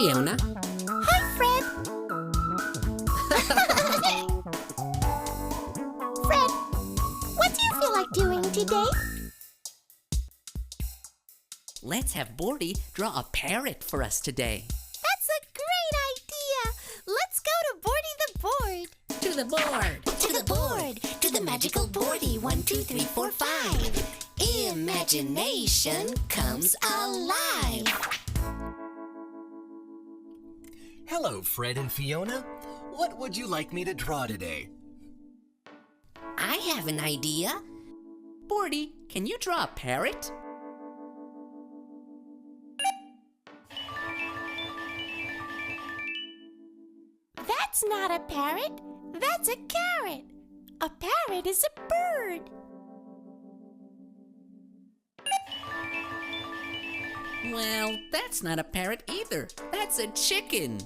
Fiona. Hi, Fred. Fred, what do you feel like doing today? Let's have Bordy draw a parrot for us today. That's a great idea. Let's go to Bordy the board. To the board! To the board, to the magical boardy. 1, 2, 3, 4, 5. Imagination comes alive. Hello, Fred and Fiona. What would you like me to draw today? I have an idea. Bordy, can you draw a parrot? That's not a parrot. That's a carrot. A parrot is a bird. Well, that's not a parrot either. That's a chicken.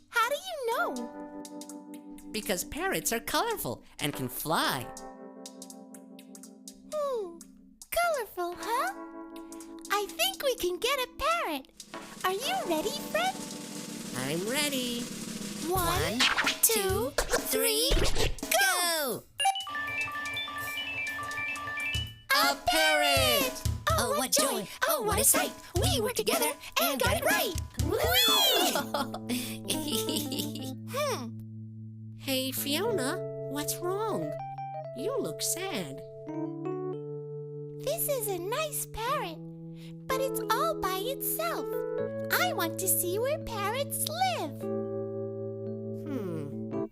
How do you know? Because parrots are colorful and can fly. Colorful, huh? I think we can get a parrot. Are you ready, Fred? I'm ready. 1, 2, 3, go! A parrot! Oh, what joy! Oh, what a sight! We worked together and got it right! Hey, Fiona, what's wrong? You look sad. This is a nice parrot, but it's all by itself. I want to see where parrots live.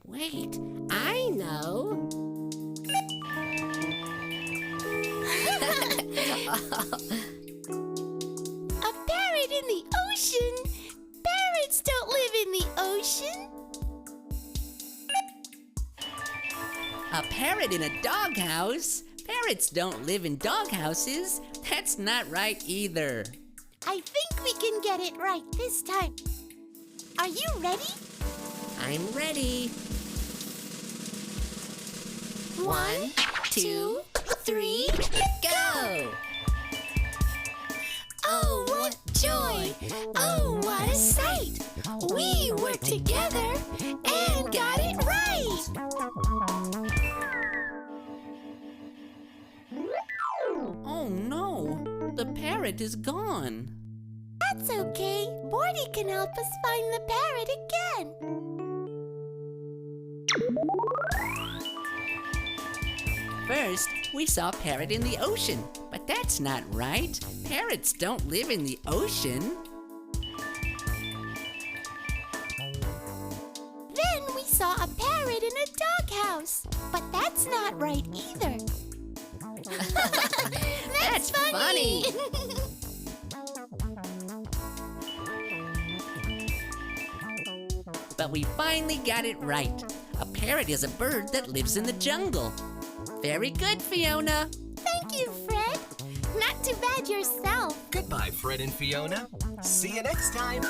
Wait, I know. A parrot in the ocean? Parrots don't live in the ocean. A parrot in a doghouse? Parrots don't live in doghouses. That's not right either. I think we can get it right this time. Are you ready? I'm ready. 1, 2, 3, go! Oh, what joy! Oh, what a sight! We worked together and got it right! Oh no, the parrot is gone. That's okay. Bordy can help us find the parrot again. First, we saw a parrot in the ocean, but that's not right. Parrots don't live in the ocean. Then we saw a parrot in a doghouse, but that's not right either. That's funny. But we finally got it right. A parrot is a bird that lives in the jungle. Very good, Fiona. Thank you, Fred. Not too bad yourself. Goodbye, Fred and Fiona. See you next time.